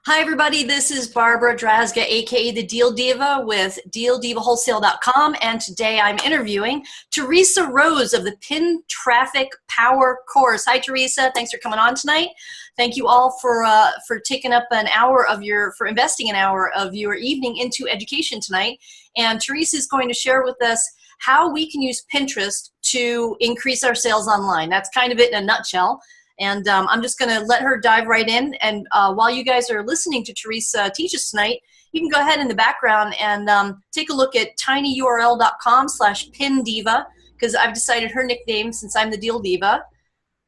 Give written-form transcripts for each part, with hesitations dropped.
Hi, everybody. This is Barbara Drazga, aka the Deal Diva with DealDivaWholesale.com, and today I'm interviewing Teresa Rose of the Pin Traffic Power course. Hi, Teresa. Thanks for coming on tonight. Thank you all for taking up for investing an hour of your evening into education tonight. And Teresa is going to share with us how we can use Pinterest to increase our sales online. That's kind of it in a nutshell. And I'm just going to let her dive right in. And while you guys are listening to Teresa teach us tonight, you can go ahead in the background and take a look at tinyurl.com/pindiva, because I've decided her nickname, since I'm the Deal Diva,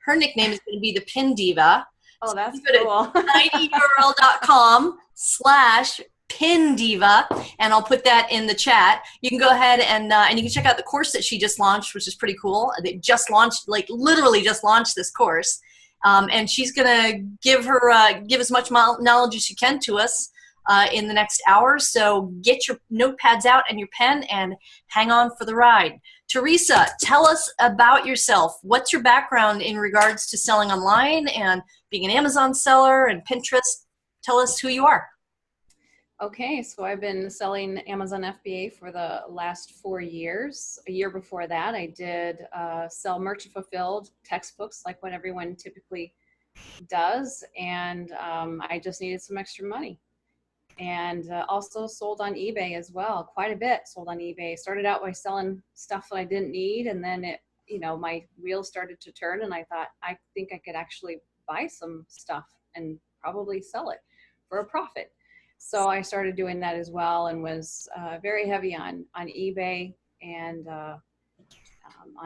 her nickname is going to be the Pin Diva. Oh, that's cool. tinyurl.com/pindiva, and I'll put that in the chat. You can go ahead and you can check out the course that she just launched, which is pretty cool. They just launched, like literally just launched this course. And she's going to give as much knowledge as she can to us in the next hour. So get your notepads out and your pen and hang on for the ride. Teresa, tell us about yourself. What's your background in regards to selling online and being an Amazon seller and Pinterest? Tell us who you are. Okay, so I've been selling Amazon FBA for the last 4 years. A year before that, I did sell merchant fulfilled textbooks like what everyone typically does, and I just needed some extra money. And also sold on eBay as well, quite a bit sold on eBay. Started out by selling stuff that I didn't need, and then my wheels started to turn, and I thought, I think I could actually buy some stuff and probably sell it for a profit. So I started doing that as well, and was very heavy on eBay and on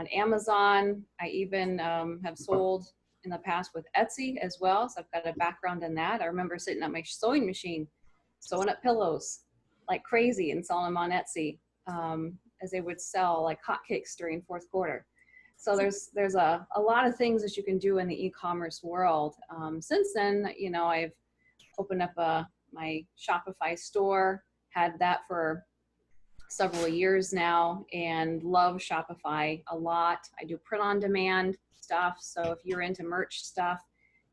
Amazon. I even have sold in the past with Etsy as well, so I've got a background in that. I remember sitting at my sewing machine, sewing up pillows like crazy and selling them on Etsy as they would sell like hotcakes during fourth quarter. So there's a lot of things that you can do in the e-commerce world. Since then, I've opened up my Shopify store, had that for several years now, and love Shopify a lot. I do print on demand stuff, so if you're into merch stuff,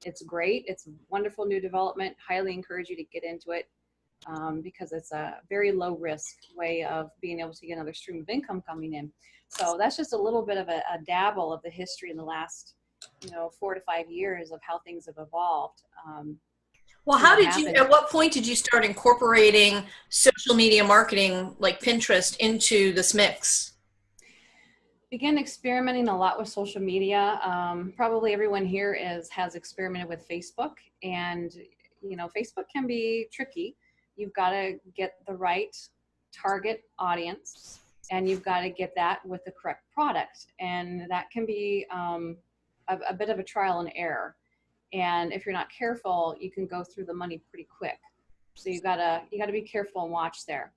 it's great. It's a wonderful new development. Highly encourage you to get into it because it's a very low risk way of being able to get another stream of income coming in. So that's just a little bit of a dabble of the history in the last 4 to 5 years of how things have evolved. Well, at what point did you start incorporating social media marketing like Pinterest into this mix? Began experimenting a lot with social media. Probably everyone here has experimented with Facebook, and Facebook can be tricky. You've got to get the right target audience, and you've got to get that with the correct product, and that can be a bit of a trial and error. And if you're not careful, you can go through the money pretty quick. So you gotta be careful and watch there.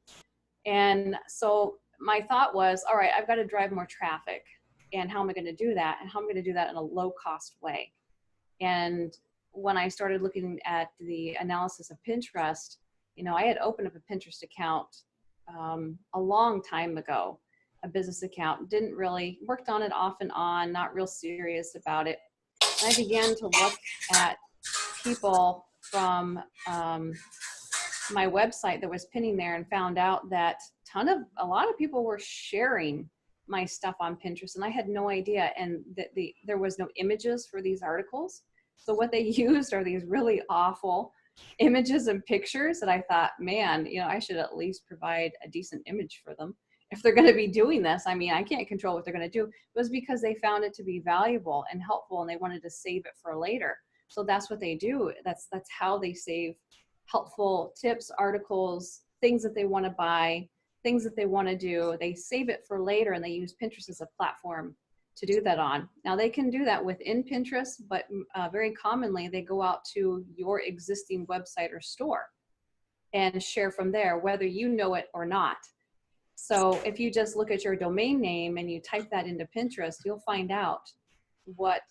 And so my thought was, all right, I've got to drive more traffic. And how am I going to do that? And how am I going to do that in a low cost way? And when I started looking at the analysis of Pinterest, I had opened up a Pinterest account a long time ago, a business account. Didn't really worked on it off and on, not real serious about it. And I began to look at people from my website that was pinning there, and found out that a lot of people were sharing my stuff on Pinterest, and I had no idea. And that there was no images for these articles. So what they used are these really awful images and pictures that I thought, man, I should at least provide a decent image for them. If they're going to be doing this, I mean, I can't control what they're going to do. It was because they found it to be valuable and helpful, and they wanted to save it for later. So that's what they do. That's how they save helpful tips, articles, things that they want to buy, things that they want to do. They save it for later, and they use Pinterest as a platform to do that on. Now they can do that within Pinterest, but very commonly they go out to your existing website or store and share from there, whether you know it or not. So if you just look at your domain name and you type that into Pinterest, you'll find out what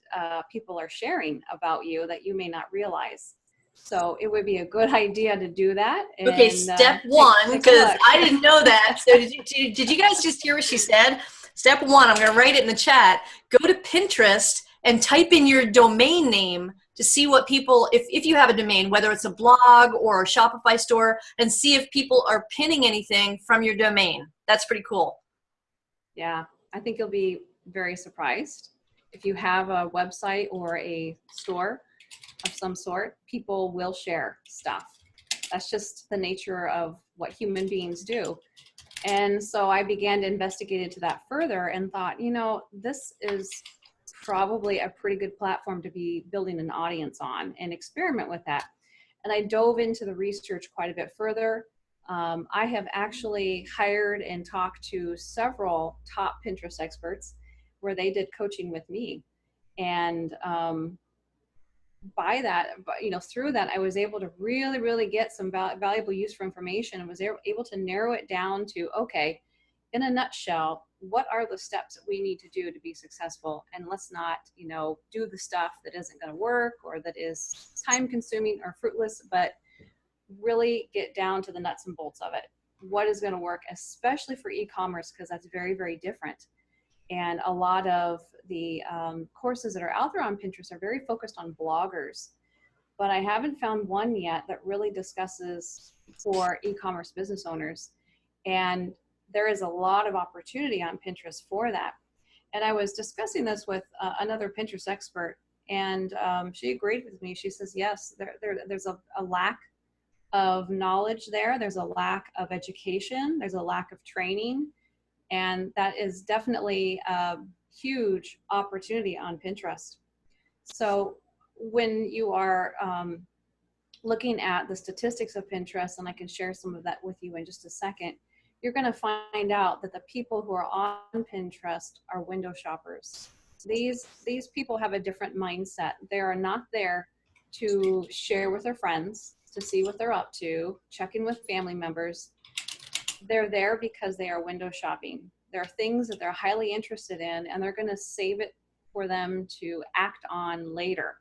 people are sharing about you that you may not realize. So it would be a good idea to do that. And, okay, step one, because I didn't know that. So did you guys just hear what she said? Step one, I'm going to write it in the chat. Go to Pinterest and type in your domain name to see what people, if you have a domain, whether it's a blog or a Shopify store, and see if people are pinning anything from your domain. That's pretty cool. Yeah, I think you'll be very surprised. If you have a website or a store of some sort, people will share stuff. That's just the nature of what human beings do. And so I began to investigate into that further and thought, you know, this is probably a pretty good platform to be building an audience on, and experiment with that. And I dove into the research quite a bit further. I have actually hired and talked to several top Pinterest experts where they did coaching with me. And by that, you know, through that, I was able to really get some valuable useful information, and was able to narrow it down to, okay, in a nutshell, what are the steps that we need to do to be successful? And let's not, you know, do the stuff that isn't going to work or that is time consuming or fruitless, but really get down to the nuts and bolts of it. What is going to work, especially for e-commerce, because that's very different. And a lot of the courses that are out there on Pinterest are very focused on bloggers, but I haven't found one yet that really discusses for e-commerce business owners. And there is a lot of opportunity on Pinterest for that. And I was discussing this with another Pinterest expert, and she agreed with me. She says, yes, there's a lack of knowledge there. There's a lack of education. There's a lack of training. And that is definitely a huge opportunity on Pinterest. So when you are looking at the statistics of Pinterest, and I can share some of that with you in just a second, you're going to find out that the people who are on Pinterest are window shoppers. These people have a different mindset. They are not there to share with their friends, to see what they're up to, check in with family members. They're there because they are window shopping. There are things that they're highly interested in, and they're going to save it for them to act on later.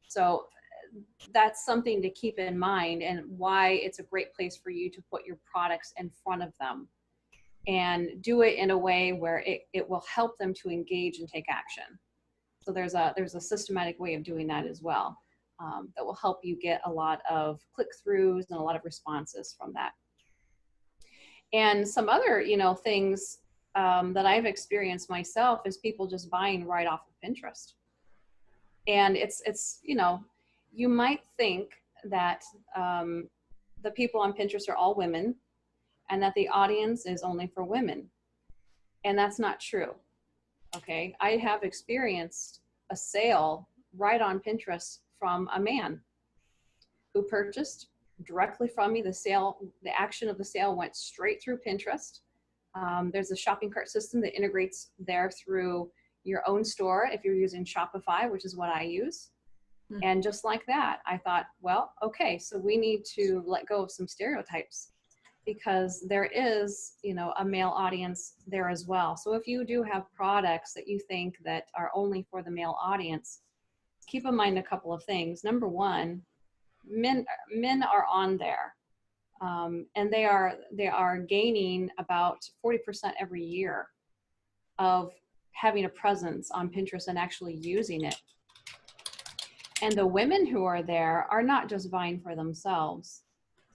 So that's something to keep in mind, and why it's a great place for you to put your products in front of them, and do it in a way where it will help them to engage and take action. So there's a systematic way of doing that as well, that will help you get a lot of click-throughs and a lot of responses from that. And some other, you know, things that I've experienced myself is people just buying right off of Pinterest. And it's you know, you might think that the people on Pinterest are all women, and that the audience is only for women. And that's not true. Okay, I have experienced a sale right on Pinterest from a man who purchased directly from me. The action of the sale went straight through Pinterest. There's a shopping cart system that integrates there through your own store if you're using Shopify, which is what I use. And just like that, I thought, well, okay, so we need to let go of some stereotypes, because there is, you know, a male audience there as well. So if you do have products that you think that are only for the male audience, keep in mind a couple of things. Number one, men are on there, and they are gaining about 40% every year of having a presence on Pinterest and actually using it. And the women who are there are not just buying for themselves,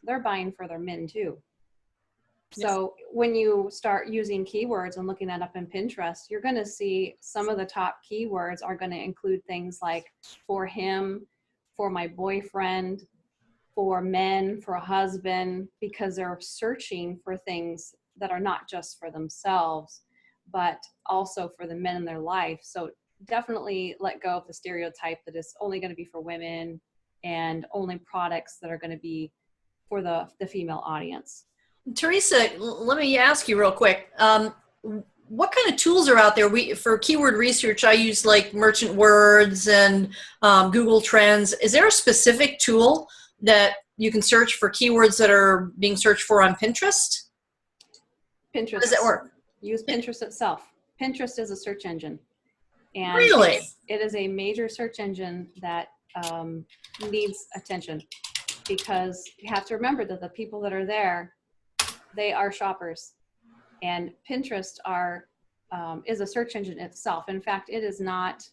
they're buying for their men too. So when you start using keywords and looking that up in Pinterest, you're going to see some of the top keywords are going to include things like for him, for my boyfriend, for men, for a husband, because they're searching for things that are not just for themselves, but also for the men in their life. So definitely let go of the stereotype that it's only going to be for women and only products that are going to be for the female audience. Teresa, let me ask you real quick. What kind of tools are out there? For keyword research, I use like Merchant Words and Google Trends. Is there a specific tool that you can search for keywords that are being searched for on Pinterest? Pinterest. How does that work? Use Pinterest itself. Pinterest is a search engine. And really? It is a major search engine that needs attention, because you have to remember that the people that are there, they are shoppers, and Pinterest is a search engine itself. In fact, it is not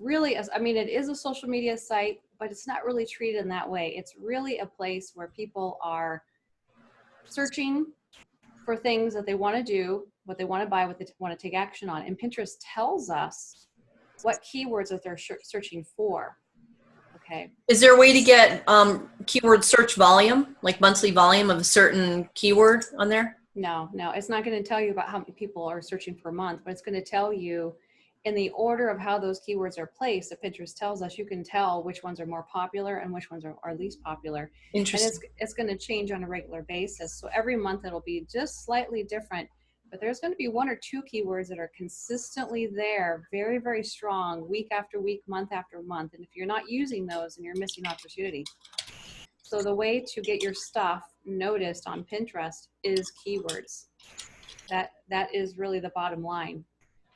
really, I mean, it is a social media site, but it's not really treated in that way. It's really a place where people are searching for things that they want to do, what they want to buy, what they want to take action on. And Pinterest tells us what keywords that they're searching for. Okay. Is there a way to get keyword search volume, like monthly volume of a certain keyword on there? No, it's not going to tell you about how many people are searching per month, but it's going to tell you in the order of how those keywords are placed. That Pinterest tells us, you can tell which ones are more popular and which ones are least popular. Interesting. And it's going to change on a regular basis. So every month it'll be just slightly different, but there's going to be one or two keywords that are consistently there, very, very strong, week after week, month after month. And if you're not using those, then you're missing opportunity. So the way to get your stuff noticed on Pinterest is keywords. That is really the bottom line.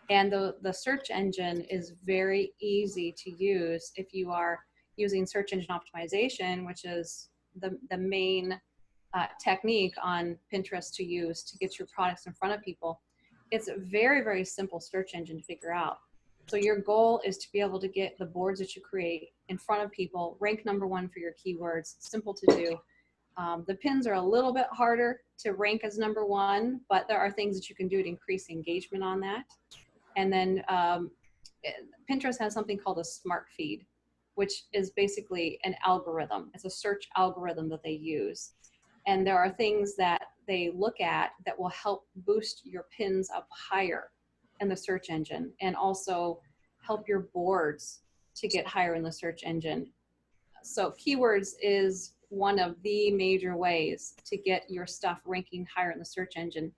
And the search engine is very easy to use if you are using search engine optimization, which is the main technique on Pinterest to use to get your products in front of people. It's a very, very simple search engine to figure out. So your goal is to be able to get the boards that you create in front of people, rank #1 for your keywords, simple to do. The pins are a little bit harder to rank as #1, but there are things that you can do to increase engagement on that. And then Pinterest has something called a smart feed, which is basically an algorithm. It's a search algorithm that they use. And there are things that they look at that will help boost your pins up higher in the search engine, and also help your boards to get higher in the search engine. So keywords is one of the major ways to get your stuff ranking higher in the search engine.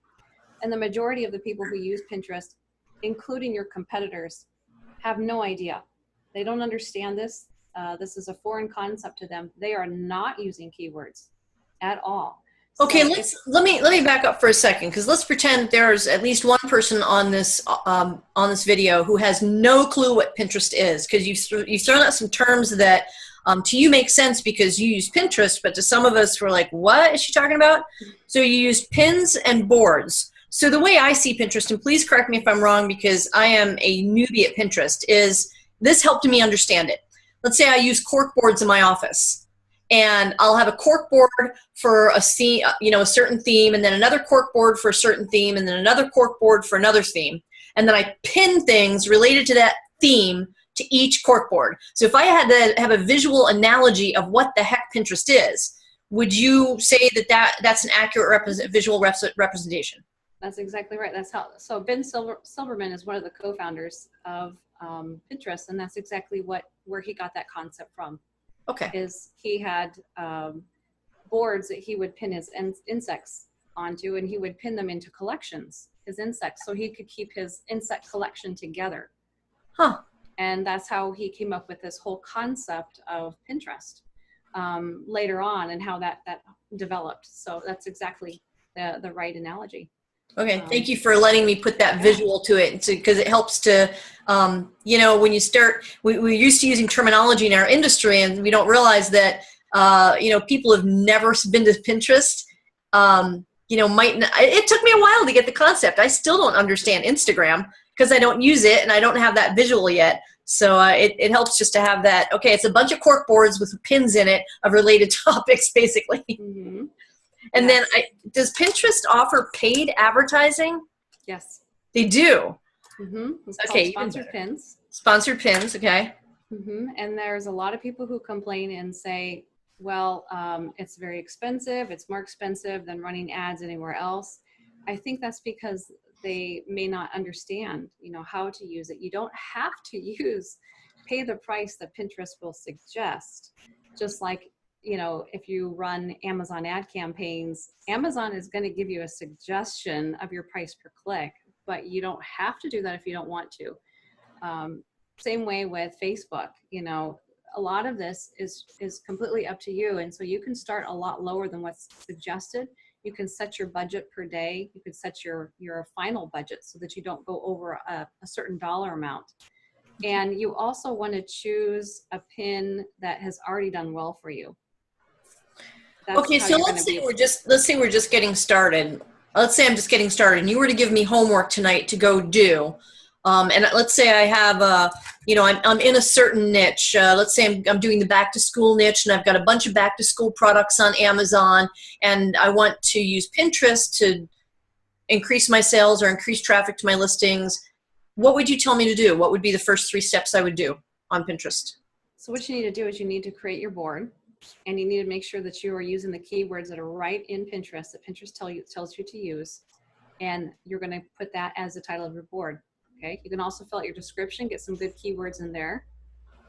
And the majority of the people who use Pinterest, including your competitors, have no idea. They don't understand this. This is a foreign concept to them. They are not using keywords at all. Okay, let me back up for a second, because let's pretend there's at least one person on this video who has no clue what Pinterest is, because you've thrown out some terms that to you make sense because you use Pinterest, but to some of us we're like, what is she talking about? So you use pins and boards. So the way I see Pinterest, and please correct me if I'm wrong because I am a newbie at Pinterest, is this helped me understand it. Let's say I use cork boards in my office. And I'll have a cork board for a theme, a certain theme, and then another cork board for a certain theme, and then another cork board for another theme. And then I pin things related to that theme to each cork board. So if I had to have a visual analogy of what the heck Pinterest is, would you say that's an accurate visual representation? That's exactly right. That's how. So Ben Silverman is one of the co-founders of Pinterest, and that's exactly where he got that concept from. Okay. Is he had boards that he would pin his insects onto, and he would pin them into collections, his insects, so he could keep his insect collection together. Huh. And that's how he came up with this whole concept of Pinterest later on, and how that developed. So that's exactly the right analogy. Okay, thank you for letting me put that visual to it, because it helps to, when you start, we're used to using terminology in our industry, and we don't realize that, people have never been to Pinterest, it took me a while to get the concept. I still don't understand Instagram because I don't use it and I don't have that visual yet. So it helps just to have that. Okay, it's a bunch of cork boards with pins in it of related topics, basically. Mm-hmm. And yes. Then does Pinterest offer paid advertising? Yes. They do? Mm-hmm. It's called sponsored pins. Sponsored pins, okay. Mm-hmm. And there's a lot of people who complain and say, well, it's very expensive. It's more expensive than running ads anywhere else. I think that's because they may not understand, how to use it. You don't have to pay the price that Pinterest will suggest. Just like, if you run Amazon ad campaigns, Amazon is going to give you a suggestion of your price per click, but you don't have to do that if you don't want to. Same way with Facebook, a lot of this is completely up to you. And so you can start a lot lower than what's suggested. You can set your budget per day. You can set your final budget so that you don't go over a certain dollar amount. And you also want to choose a pin that has already done well for you. Okay, so let's say we're just getting started. Let's say I'm just getting started, and you were to give me homework tonight to go do. And let's say I have you know, I'm in a certain niche. Let's say I'm doing the back to school niche, and I've got a bunch of back to school products on Amazon, and I want to use Pinterest to increase my sales or increase traffic to my listings. What would you tell me to do? What would be the first 3 steps I would do on Pinterest? So what you need to do is you need to create your board, and you need to make sure that you are using the keywords that are right in Pinterest, that Pinterest tells you to use, and you're going to put that as the title of your board. Okay. You can also fill out your description, get some good keywords in there,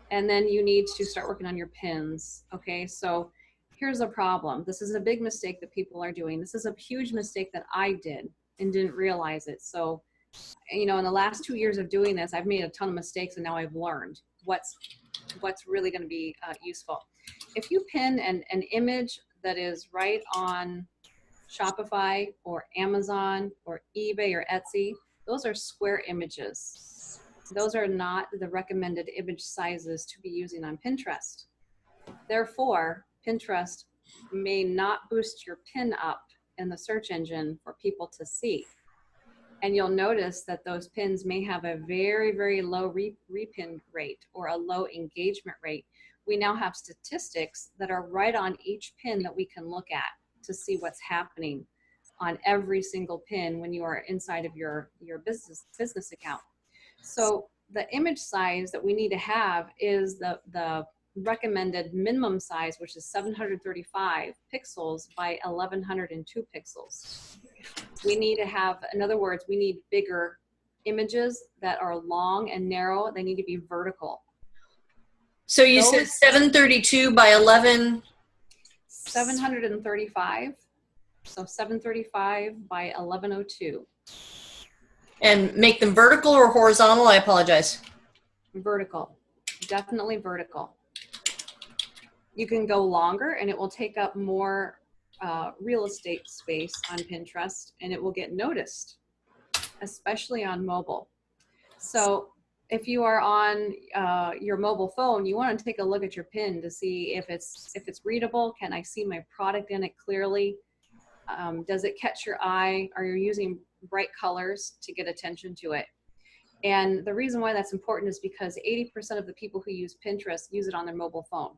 and then you need to start working on your pins. Okay. So here's a problem. This is a big mistake that people are doing. This is a huge mistake that I did and didn't realize it. So, you know, in the last 2 years of doing this, I've made a ton of mistakes, and now I've learned what's really going to be useful. If you pin an image that is right on Shopify or Amazon or eBay or Etsy, those are square images. Those are not the recommended image sizes to be using on Pinterest. Therefore, Pinterest may not boost your pin up in the search engine for people to see. And you'll notice that those pins may have a very, very low repin rate or a low engagement rate. We now have statistics that are right on each pin that we can look at to see what's happening on every single pin when you are inside of your business account. So the image size that we need to have is the recommended minimum size, which is 735 pixels by 1102 pixels. We need to have, in other words, we need bigger images that are long and narrow. They need to be vertical. So you said 732 by 11? 735. So 735 by 1102. And make them vertical or horizontal? I apologize. Vertical. Definitely vertical. You can go longer, and it will take up more real estate space on Pinterest, and it will get noticed, especially on mobile. So if you are on your mobile phone, you want to take a look at your pin to see if it's readable. Can I see my product in it clearly? Does it catch your eye? Are you using bright colors to get attention to it? And the reason why that's important is because 80% of the people who use Pinterest use it on their mobile phone.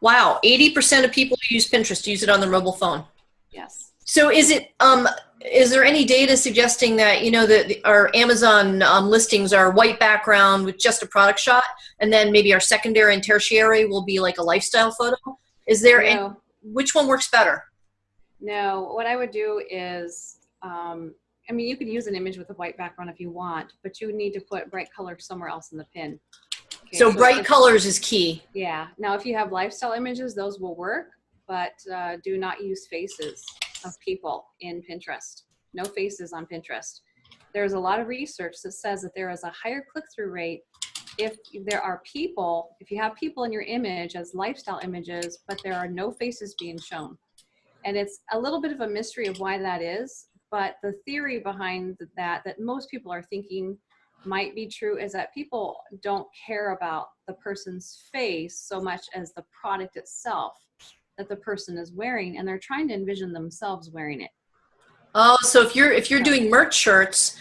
Wow, 80% of people who use Pinterest use it on their mobile phone. Yes. So is there any data suggesting that, you know, that our Amazon listings are white background with just a product shot, and then maybe our secondary and tertiary will be like a lifestyle photo? Is there which one works better? No, what I would do is, I mean, you could use an image with a white background if you want, but you need to put bright color somewhere else in the pin. Okay, so bright colors is key. Yeah. Now, if you have lifestyle images, those will work, but do not use faces of people in Pinterest. No faces on Pinterest. There's a lot of research that says that there is a higher click-through rate if there are people, if you have people in your image as lifestyle images, but there are no faces being shown. And it's a little bit of a mystery of why that is, but the theory behind that most people are thinking might be true is that people don't care about the person's face so much as the product itself that the person is wearing, and they're trying to envision themselves wearing it. Oh, so if you're doing merch shirts,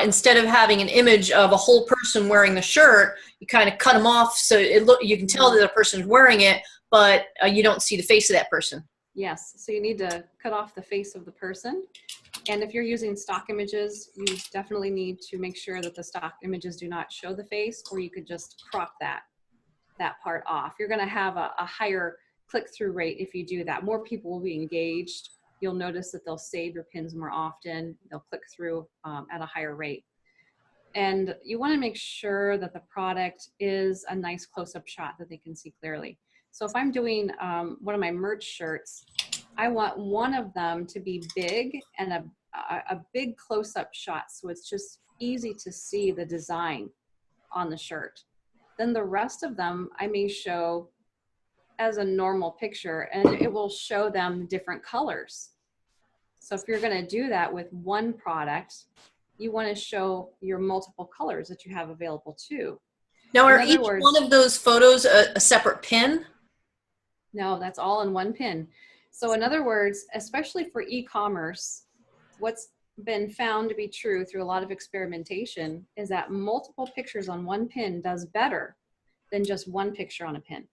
instead of having an image of a whole person wearing the shirt, you kind of cut them off so you can tell that the person is wearing it, but you don't see the face of that person. Yes, so you need to cut off the face of the person. And if you're using stock images, you definitely need to make sure that the stock images do not show the face, or you could just crop that part off. You're going to have a higher click-through rate if you do that. More people will be engaged. You'll notice that they'll save your pins more often. They'll click through at a higher rate. And you want to make sure that the product is a nice close-up shot that they can see clearly. So if I'm doing one of my merch shirts, I want one of them to be big and a big close-up shot, so it's just easy to see the design on the shirt. Then the rest of them I may show as a normal picture, and it will show them different colors. So if you're going to do that with one product, you want to show your multiple colors that you have available too. Now, are each one of those photos a separate pin? No, that's all in one pin. So in other words, especially for e-commerce, what's been found to be true through a lot of experimentation is that multiple pictures on one pin does better than just one picture on a pin.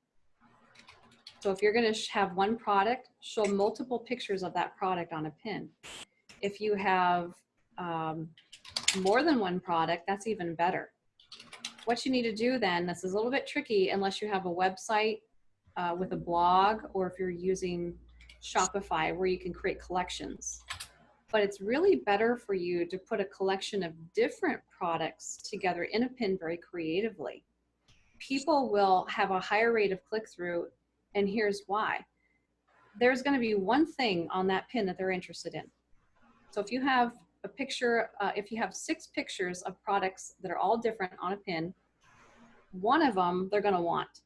So if you're going to have one product, show multiple pictures of that product on a pin. If you have more than one product, that's even better. What you need to do then, this is a little bit tricky unless you have a website with a blog, or if you're using Shopify where you can create collections. But it's really better for you to put a collection of different products together in a pin very creatively. People will have a higher rate of click-through, and here's why. There's going to be one thing on that pin that they're interested in. So if you have a picture, if you have 6 pictures of products that are all different on a pin, one of them they're going to want.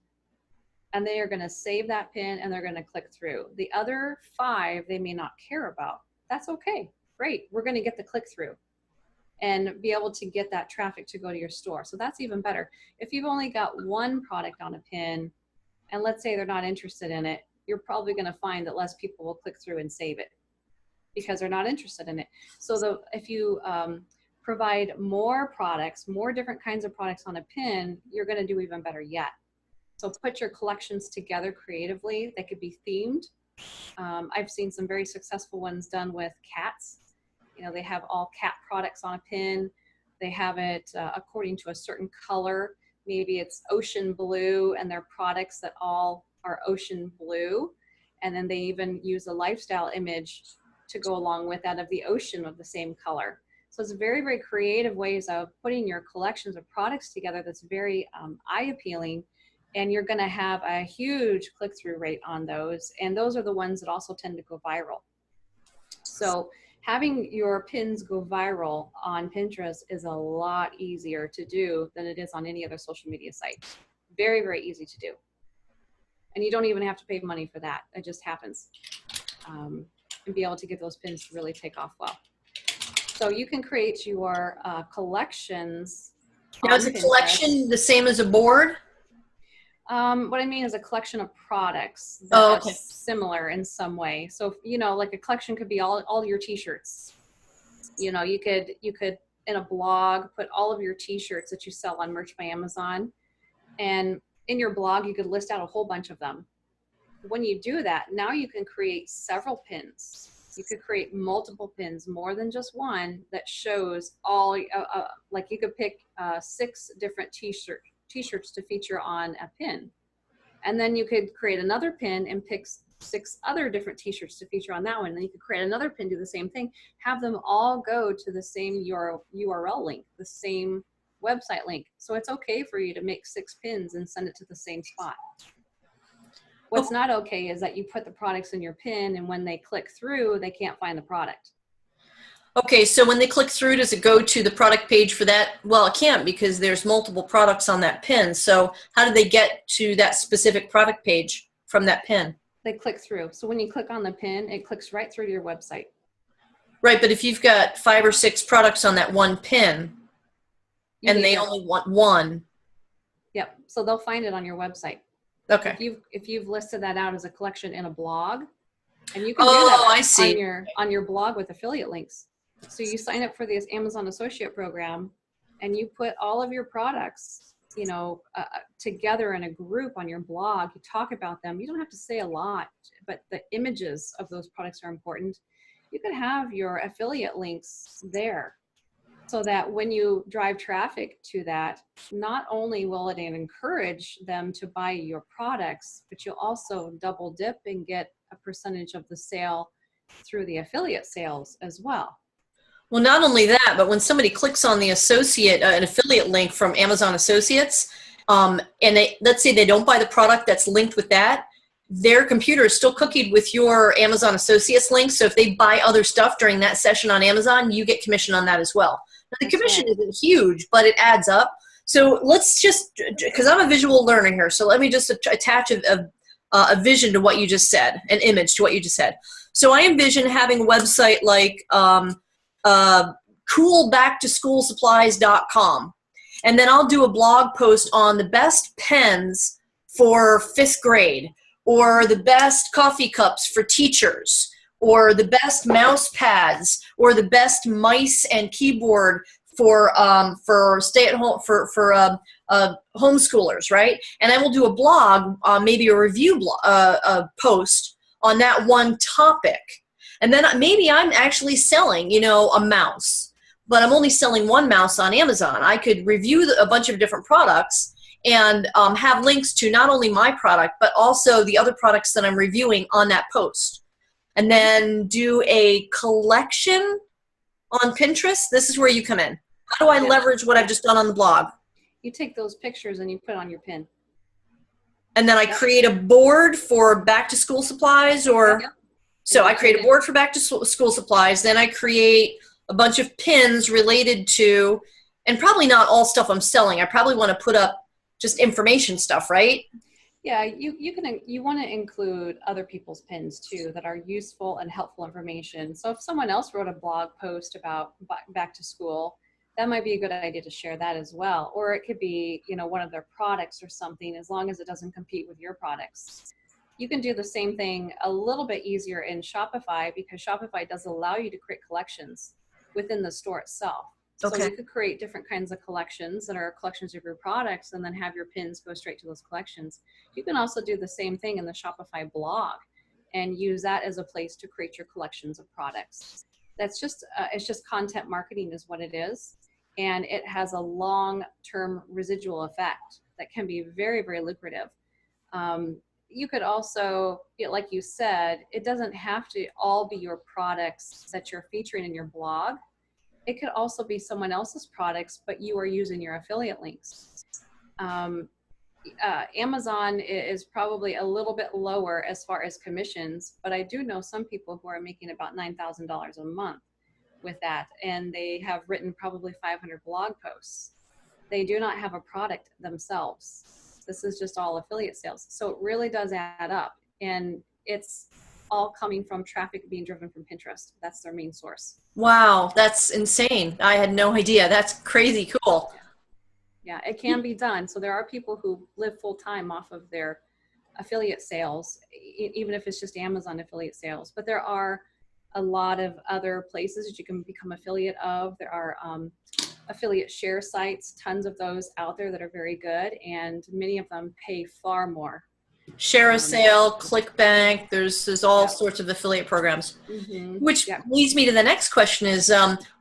And they are going to save that pin and they're going to click through. The other 5 they may not care about. That's okay. Great. We're going to get the click through and be able to get that traffic to go to your store. So that's even better. If you've only got one product on a pin, and let's say they're not interested in it, you're probably going to find that less people will click through and save it because they're not interested in it. So if you provide more products, more different kinds of products on a pin, you're going to do even better yet. So put your collections together creatively. They could be themed. I've seen some very successful ones done with cats. You know, they have all cat products on a pin. They have it according to a certain color. Maybe it's ocean blue and they're products that all are ocean blue. And then they even use a lifestyle image to go along with that of the ocean of the same color. So it's very, very creative ways of putting your collections of products together that's very eye appealing. And you're going to have a huge click-through rate on those. And those are the ones that also tend to go viral. So having your pins go viral on Pinterest is a lot easier to do than it is on any other social media site. Very, very easy to do. And you don't even have to pay money for that. It just happens. And be able to get those pins to really take off well. So you can create your collections. Now, is a collection the same as a board? What I mean is a collection of products that are similar in some way. So, you know, like a collection could be all your t-shirts. You know, you could in a blog put all of your t-shirts that you sell on Merch by Amazon, and in your blog you could list out a whole bunch of them. When you do that, now you can create several pins. You could create multiple pins, more than just one, that shows all like you could pick 6 different t-shirts to feature on a pin, and then you could create another pin and pick 6 other different t-shirts to feature on that one. And then you could create another pin, do the same thing, have them all go to the same URL link, the same website link. So it's okay for you to make 6 pins and send it to the same spot. What's not okay is that you put the products in your pin, and when they click through, they can't find the product. Okay, so when they click through, does it go to the product page for that? Well, it can't, because there's multiple products on that pin. So how do they get to that specific product page from that pin? They click through. So when you click on the pin, it clicks right through to your website. Right, but if you've got 5 or 6 products on that one pin, and they only want one. Yep, so they'll find it on your website. Okay. If you've listed that out as a collection in a blog, and you can do that I see. on your blog with affiliate links. So you sign up for this Amazon Associate Program, and you put all of your products, you know, together in a group on your blog. You talk about them. You don't have to say a lot, but the images of those products are important. You could have your affiliate links there, so that when you drive traffic to that, not only will it encourage them to buy your products, but you'll also double dip and get a percentage of the sale through the affiliate sales as well. Well, not only that, but when somebody clicks on the an affiliate link from Amazon Associates, and let's say they don't buy the product that's linked with that, their computer is still cookied with your Amazon Associates link. So if they buy other stuff during that session on Amazon, you get commission on that as well. Now, the commission isn't huge, but it adds up. So let's just, because I'm a visual learner here, so let me just attach a vision to what you just said, an image to what you just said. So I envision having a website like coolbacktoschoolsupplies.com. And then I'll do a blog post on the best pens for 5th grade, or the best coffee cups for teachers, or the best mouse pads, or the best mice and keyboard for stay-at-home homeschoolers, right? And I will do a blog, maybe a review blog, post on that one topic. And then maybe I'm actually selling, a mouse, but I'm only selling one mouse on Amazon. I could review a bunch of different products and have links to not only my product, but also the other products that I'm reviewing on that post. And then do a collection on Pinterest. This is where you come in. How do I leverage what I've just done on the blog? You take those pictures and you put it on your pin. And then I create a board for back to school supplies, or so I create a board for back to school supplies. Then I create a bunch of pins related to, and probably not all stuff I'm selling. I probably want to put up just information stuff, right? Yeah, you want to include other people's pins too that are useful and helpful information. So if someone else wrote a blog post about back to school, that might be a good idea to share that as well. Or it could be, one of their products or something, as long as it doesn't compete with your products. You can do the same thing a little bit easier in Shopify, because Shopify does allow you to create collections within the store itself. Okay. So you could create different kinds of collections that are collections of your products, and then have your pins go straight to those collections. You can also do the same thing in the Shopify blog and use that as a place to create your collections of products. That's just, it's just content marketing is what it is. And it has a long-term residual effect that can be very, very lucrative. You could also, like you said, it doesn't have to all be your products that you're featuring in your blog. It could also be someone else's products, but you are using your affiliate links. Amazon is probably a little bit lower as far as commissions, but I do know some people who are making about $9,000 a month with that, and they have written probably 500 blog posts. They do not have a product themselves. This is just all affiliate sales. So it really does add up, and it's all coming from traffic being driven from Pinterest. That's their main source. Wow, that's insane. I had no idea. That's crazy cool. Yeah, it can be done. So there are people who live full time off of their affiliate sales, even if it's just Amazon affiliate sales. But there are a lot of other places that you can become affiliate of. There are affiliate share sites, tons of those out there that are very good, and many of them pay far more. Share a sale, ClickBank, there's all sorts of affiliate programs. Which leads me to the next question is,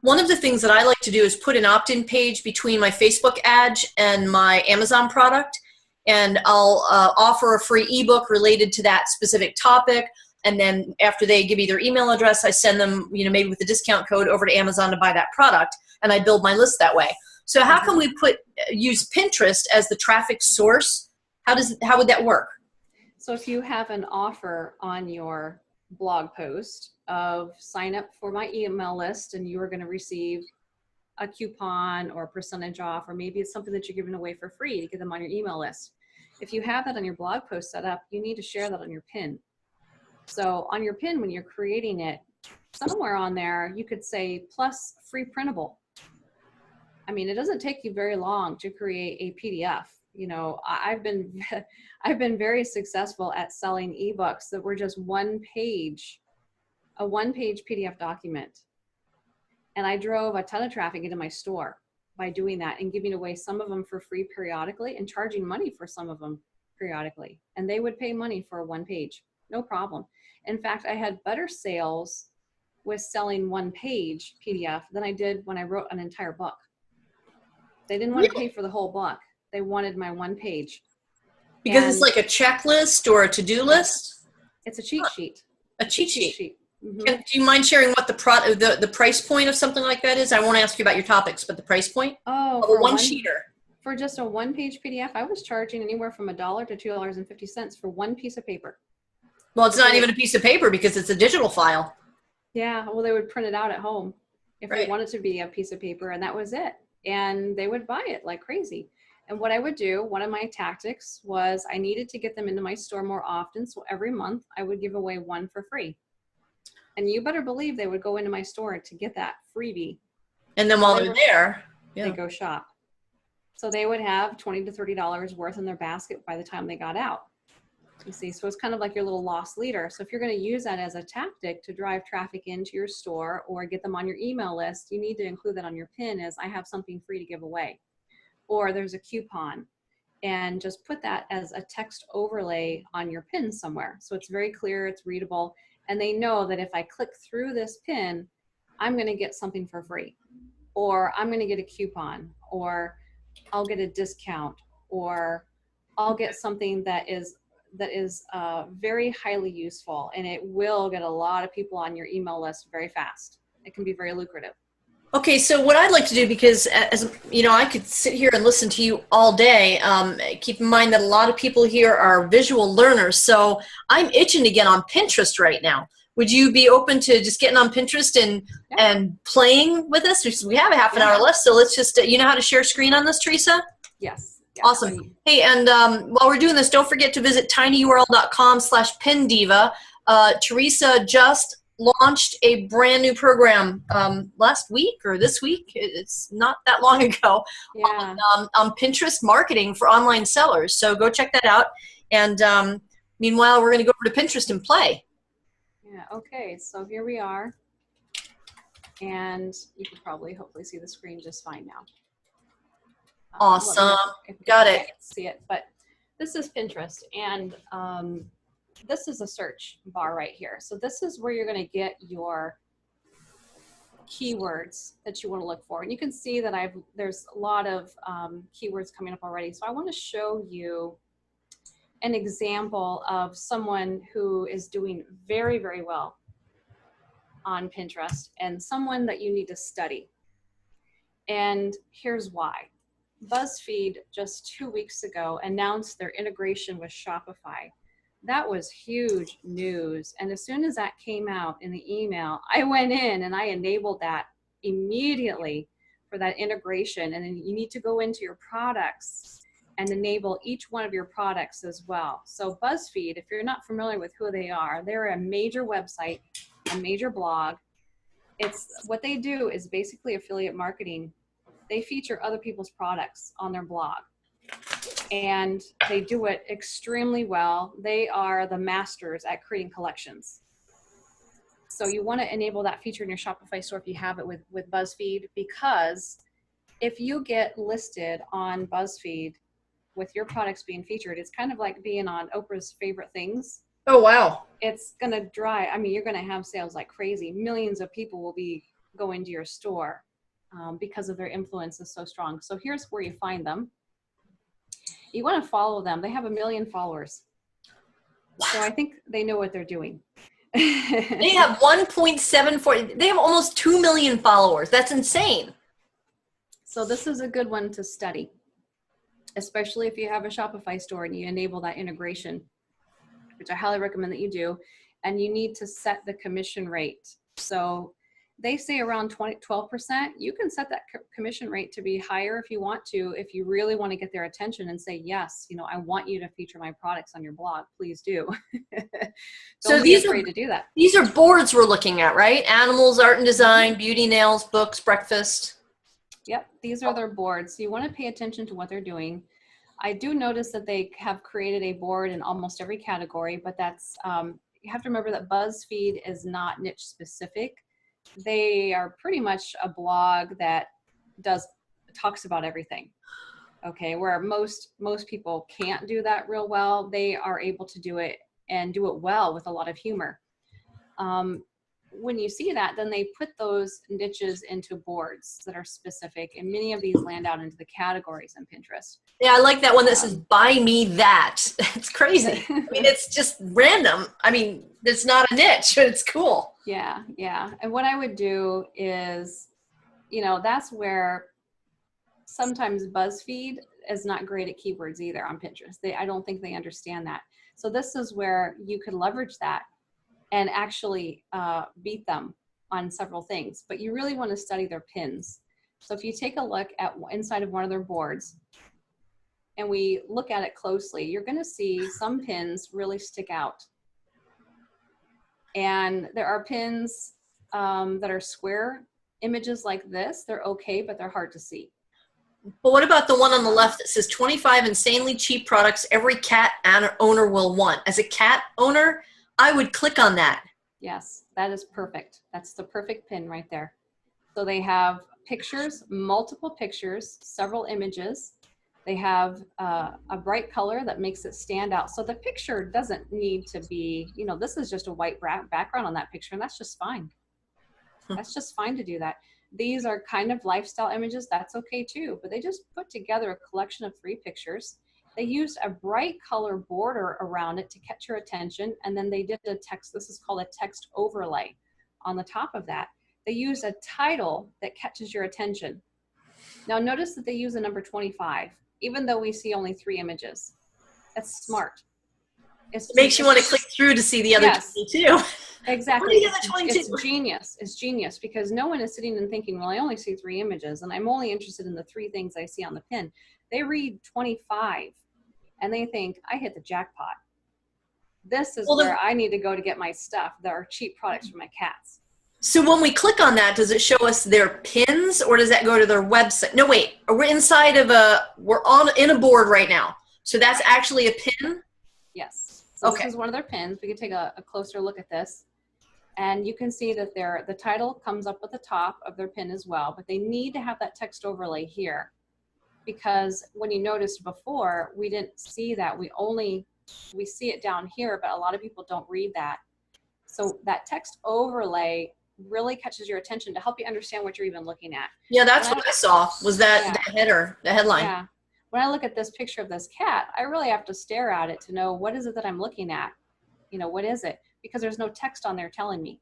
one of the things that I like to do is put an opt-in page between my Facebook ad and my Amazon product, and I'll offer a free ebook related to that specific topic. And then after they give me their email address, I send them, maybe with a discount code over to Amazon to buy that product, and I build my list that way. So how can we use Pinterest as the traffic source? How would that work? So if you have an offer on your blog post of sign up for my email list, and you are going to receive a coupon or a percentage off, or maybe it's something that you're giving away for free to get them on your email list. If you have that on your blog post set up, you need to share that on your pin. So on your pin, when you're creating it, somewhere on there, you could say plus free printable. I mean, it doesn't take you very long to create a PDF. I've been very successful at selling ebooks that were just a one-page PDF document. And I drove a ton of traffic into my store by doing that and giving away some of them for free periodically and charging money for some of them periodically. And they would pay money for one page, no problem. In fact, I had better sales with selling one page PDF than I did when I wrote an entire book. They didn't want to pay for the whole book. They wanted my one page. Because it's like a checklist or a to-do list? It's a cheat sheet. A cheat sheet. Do you mind sharing what the price point of something like that is? I won't ask you about your topics, but the price point? Oh, for one sheeter. For just a one-page PDF, I was charging anywhere from $1 to $2.50 for one piece of paper. Well, it's not even a piece of paper because it's a digital file. Yeah, well, they would print it out at home if they wanted to be a piece of paper, and that was it. And they would buy it like crazy. And what I would do, one of my tactics was I needed to get them into my store more often. So every month I would give away one for free. And you better believe they would go into my store to get that freebie. And then while they're there, they go shop. So they would have $20 to $30 worth in their basket by the time they got out. You see, so it's kind of like your little lost leader. So if you're going to use that as a tactic to drive traffic into your store or get them on your email list, you need to include that on your pin as I have something free to give away, or there's a coupon, and just put that as a text overlay on your pin somewhere. So it's very clear, it's readable, and they know that if I click through this pin, I'm going to get something for free, or I'm going to get a coupon, or I'll get a discount, or I'll get something that is very highly useful, and it will get a lot of people on your email list very fast. It can be very lucrative. Okay, so what I'd like to do, because as you know, I could sit here and listen to you all day. Keep in mind that a lot of people here are visual learners, so I'm itching to get on Pinterest right now. Would you be open to just getting on Pinterest and playing with us? We have a half an hour left, so let's just, you know how to share screen on this, Teresa? Yes. Awesome. Hey, and while we're doing this, don't forget to visit tinyurl.com/pindiva. Teresa just launched a brand new program last week or this week. It's not that long ago. On Pinterest marketing for online sellers. So go check that out. And meanwhile, we're going to go over to Pinterest and play. Yeah. Okay. So here we are. And you can probably hopefully see the screen just fine now. Awesome. Got it. See it, but this is Pinterest, and this is a search bar right here. So this is where you're going to get your keywords that you want to look for, and you can see that there's a lot of keywords coming up already. So I want to show you an example of someone who is doing very, very well on Pinterest, and someone that you need to study. And here's why. BuzzFeed just 2 weeks ago announced their integration with Shopify. That was huge news. And as soon as that came out in the email, I went in and I enabled that immediately for that integration. And then you need to go into your products and enable each one of your products as well. So BuzzFeed, if you're not familiar with who they are, they're a major website, a major blog. What they do is basically affiliate marketing. They feature other people's products on their blog, and they do it extremely well. They are the masters at creating collections. So you want to enable that feature in your Shopify store if you have it with BuzzFeed, because if you get listed on BuzzFeed with your products being featured, it's kind of like being on Oprah's Favorite Things. Oh, wow. It's going to you're going to have sales like crazy. Millions of people will be going to your store. Because of their influence is so strong. So here's where you find them. You want to follow them. They have 1 million followers. So I think they know what they're doing. They have 1.74. They have almost 2 million followers. That's insane. So this is a good one to study, especially if you have a Shopify store and you enable that integration, which I highly recommend that you do. And you need to set the commission rate. So they say around 12%. You can set that commission rate to be higher if you want to, if you really want to get their attention and say, yes, you know, I want you to feature my products on your blog. Please do. Don't be afraid to do that. These are boards we're looking at, right? Animals, art and design, beauty, nails, books, breakfast. Yep, these are their boards. So you want to pay attention to what they're doing. I do notice that they have created a board in almost every category, but that's, you have to remember that BuzzFeed is not niche specific. They are pretty much a blog that talks about everything. Okay, where most people can't do that real well, they are able to do it and do it well with a lot of humor. When you see that, then they put those niches into boards that are specific, and many of these land out into the categories on Pinterest. Yeah, I like that one that says, buy me that. It's crazy. I mean, it's just random. I mean, it's not a niche, but it's cool. Yeah, yeah. And what I would do is, you know, that's where sometimes BuzzFeed is not great at keywords either on Pinterest. I don't think they understand that. So this is where you could leverage that and actually beat them on several things. But you really want to study their pins. So if you take a look at inside of one of their boards and we look at it closely, you're going to see some pins really stick out. And there are pins that are square images like this. They're okay, but they're hard to see. But what about the one on the left that says 25 insanely cheap products every cat owner will want? As a cat owner, I would click on that. Yes, that is perfect. That's the perfect pin right there. So they have pictures, multiple pictures, several images. They have a bright color that makes it stand out. So the picture doesn't need to be, you know, this is just a white background on that picture, and that's just fine. That's just fine to do that. These are kind of lifestyle images. That's okay too, but they just put together a collection of 3 pictures. They used a bright color border around it to catch your attention, and then they did a text. This is called a text overlay on the top of that. They use a title that catches your attention. Now notice that they use a number 25, even though we see only 3 images. That's smart. It makes you want to click through to see the other 22. Exactly. It's genius. It's genius because no one is sitting and thinking, well, I only see 3 images and I'm only interested in the 3 things I see on the pin. They read 25 and they think, I hit the jackpot. This is where I need to go to get my stuff. There are cheap products for my cats. So when we click on that, does it show us their pins or does that go to their website? No, wait, we're inside of we're in a board right now. So that's actually a pin? Yes. So okay. This is one of their pins. We can take a closer look at this. And you can see that the title comes up at the top of their pin as well, but they need to have that text overlay here because when you noticed before, we didn't see that. We see it down here, but a lot of people don't read that. So that text overlay really catches your attention to help you understand what you're even looking at. Yeah, that's what I saw was that the header, the headline. Yeah. When I look at this picture of this cat, I really have to stare at it to know what is it that I'm looking at? You know, what is it? Because there's no text on there telling me.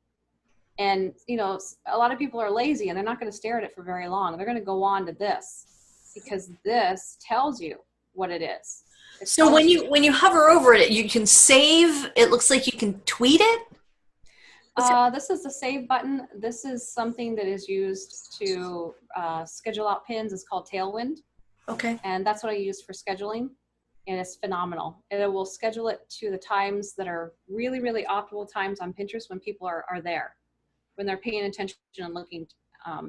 And, you know, a lot of people are lazy and they're not going to stare at it for very long. They're going to go on to this because this tells you what it is. So when you hover over it, you can save. It looks like you can tweet it. This is the save button. This is something that is used to schedule out pins. It's called Tailwind. Okay. And that's what I use for scheduling. And it's phenomenal. And it will schedule it to the times that are really, really optimal times on Pinterest when people are there, when they're paying attention and looking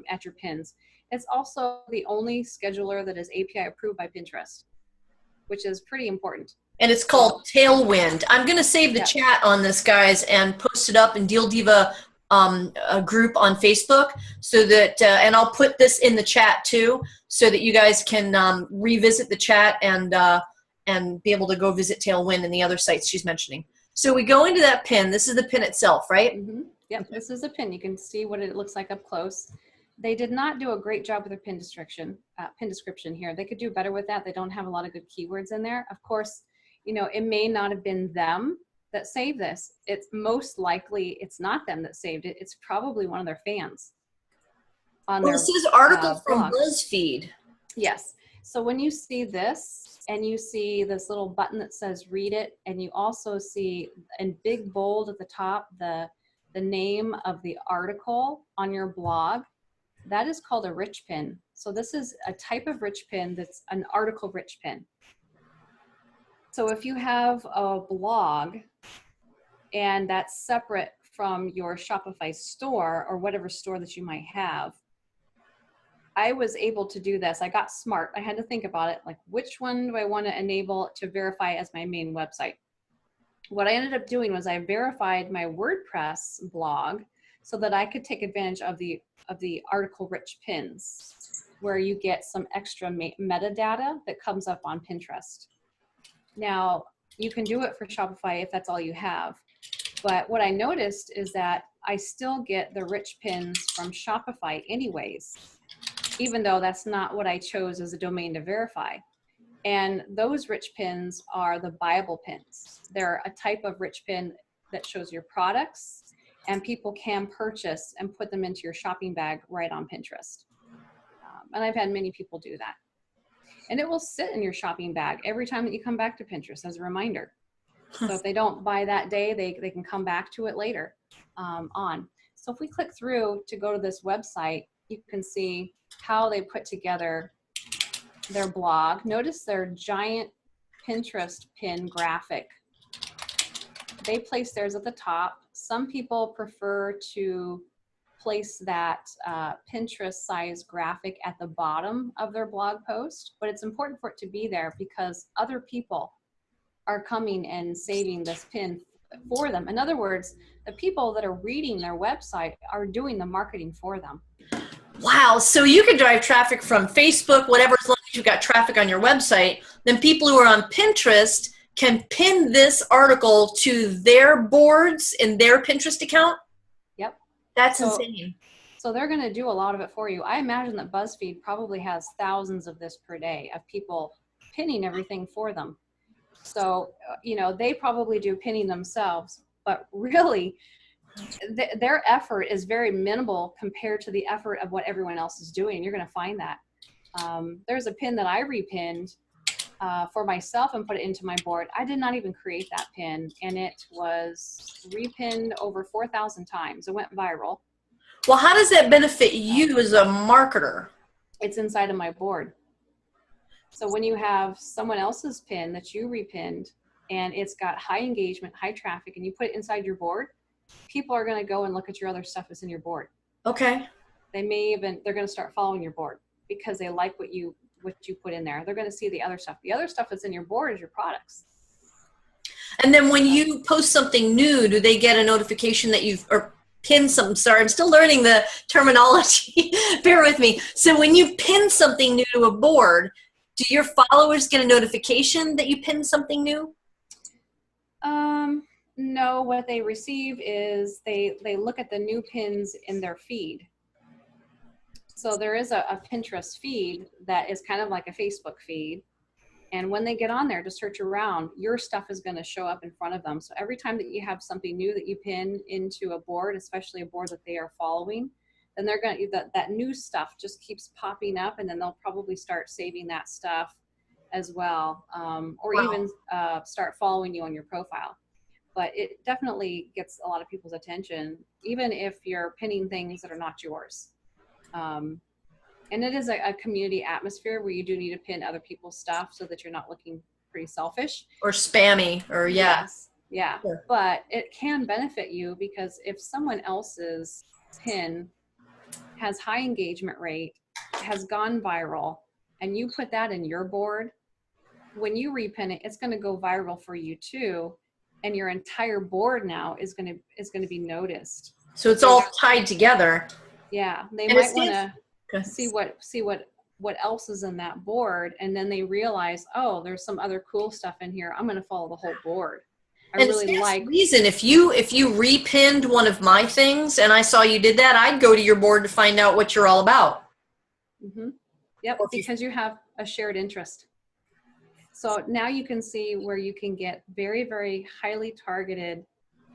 at your pins. It's also the only scheduler that is API approved by Pinterest, which is pretty important. And it's called Tailwind. I'm going to save the chat on this, guys, and post it up in Deal Diva a group on Facebook so that, and I'll put this in the chat too, so that you guys can revisit the chat and be able to go visit Tailwind and the other sites she's mentioning. So we go into that pin. This is the pin itself, right? Mm-hmm. Yep, this is a pin. You can see what it looks like up close. They did not do a great job with their pin description here. They could do better with that. They don't have a lot of good keywords in there. Of course, you know, it may not have been them that saved this. It's most likely it's not them that saved it. It's probably one of their fans. This is article from BuzzFeed. Yes. So when you see this and you see this little button that says read it, and you also see in big bold at the top the name of the article on your blog, that is called a rich pin. So this is a type of rich pin that's an article rich pin. So if you have a blog and that's separate from your Shopify store or whatever store that you might have, I was able to do this. I got smart. I had to think about it, like which one do I want to enable to verify as my main website? What I ended up doing was I verified my WordPress blog so that I could take advantage of the article rich pins, where you get some extra metadata that comes up on Pinterest. Now, you can do it for Shopify if that's all you have. But what I noticed is that I still get the rich pins from Shopify anyways, even though that's not what I chose as a domain to verify. And those rich pins are the Bible pins. They're a type of rich pin that shows your products, and people can purchase and put them into your shopping bag right on Pinterest. And I've had many people do that. And it will sit in your shopping bag every time that you come back to Pinterest as a reminder. So if they don't buy that day, they can come back to it later on. So if we click through to go to this website, you can see how they put together their blog. Notice their giant Pinterest pin graphic. They place theirs at the top. Some people prefer to place that Pinterest size graphic at the bottom of their blog post, but it's important for it to be there because other people are coming and saving this pin for them. In other words, the people that are reading their website are doing the marketing for them. Wow. So you can drive traffic from Facebook, whatever, as long as you've got traffic on your website. Then people who are on Pinterest can pin this article to their boards in their Pinterest account? Yep. That's insane. So they're going to do a lot of it for you. I imagine that BuzzFeed probably has thousands of this per day of people pinning everything for them. So, they probably do pinning themselves, but really their effort is very minimal compared to the effort of what everyone else is doing. You're going to find that. There's a pin that I repinned for myself and put it into my board. I did not even create that pin, and it was repinned over 4,000 times. It went viral. Well, how does that benefit you as a marketer? It's inside of my board. So when you have someone else's pin that you repinned and it's got high engagement, high traffic, and you put it inside your board, people are going to go and look at your other stuff that's in your board. Okay. They're going to start following your board because they like what you put in there. They're going to see the other stuff. The other stuff that's in your board is your products. And then when you post something new, do they get a notification that you've, or pin something? Sorry, I'm still learning the terminology. Bear with me. So when you pin something new to a board, do your followers get a notification that you pinned something new? No, what they receive is they look at the new pins in their feed. So there is a Pinterest feed that is kind of like a Facebook feed. And when they get on there to search around, your stuff is going to show up in front of them. So every time that you have something new that you pin into a board, especially a board that they are following, then they're going to, that new stuff just keeps popping up, and then they'll probably start saving that stuff as well, or even start following you on your profile. But it definitely gets a lot of people's attention, even if you're pinning things that are not yours. And it is a community atmosphere where you do need to pin other people's stuff so that you're not looking pretty selfish. Or spammy, or Yes, yeah. Sure. But it can benefit you because if someone else's pin has high engagement rate, has gone viral, and you put that in your board, when you repin it, it's going to go viral for you too, and your entire board now is going to be noticed. So it's all tied together. Yeah, they might want to see what else is in that board, and then they realize, oh, there's some other cool stuff in here. I'm going to follow the whole board. I really like reason if you repinned one of my things and I saw you did that, I'd go to your board to find out what you're all about. Mm-hmm. Yep, because you have a shared interest. So now you can see where you can get very, very highly targeted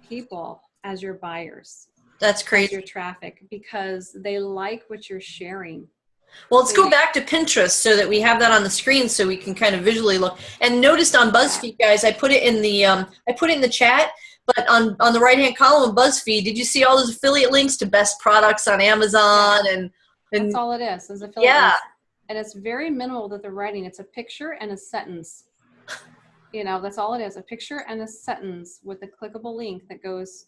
people as your buyers. That's crazy. As your traffic, because they like what you're sharing. Well, let's go back to Pinterest so that we have that on the screen so we can kind of visually look. And noticed on BuzzFeed, guys, I put it in the chat, but on the right-hand column of BuzzFeed, did you see all those affiliate links to best products on Amazon? And that's all it is affiliate links. And it's very minimal that they're writing. It's a picture and a sentence. That's all it is, a picture and a sentence with a clickable link that goes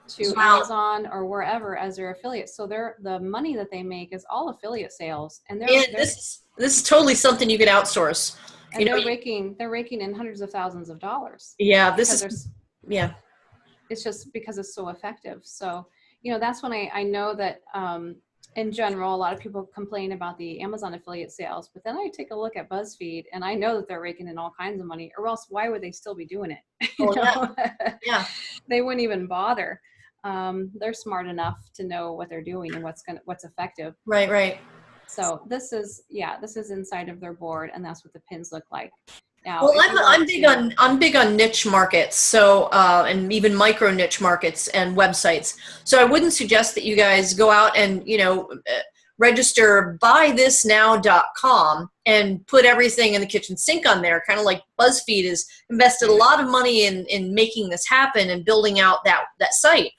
to Amazon or wherever as their affiliate. So the money that they make is all affiliate sales, and this is totally something you can outsource. And they're raking in hundreds of thousands of dollars. Yeah, it's just because it's so effective. So that's when I know that in general a lot of people complain about the Amazon affiliate sales, but then I take a look at BuzzFeed and I know that they're raking in all kinds of money, or else why would they still be doing it? Yeah. They wouldn't even bother. They're smart enough to know what they're doing and what's effective. Right. So this is inside of their board, and that's what the pins look like. Now, well, I'm big on niche markets, so and even micro niche markets and websites. So I wouldn't suggest that you guys go out and register buythisnow.com and put everything in the kitchen sink on there. Kind of like BuzzFeed has invested a lot of money in making this happen and building out that site.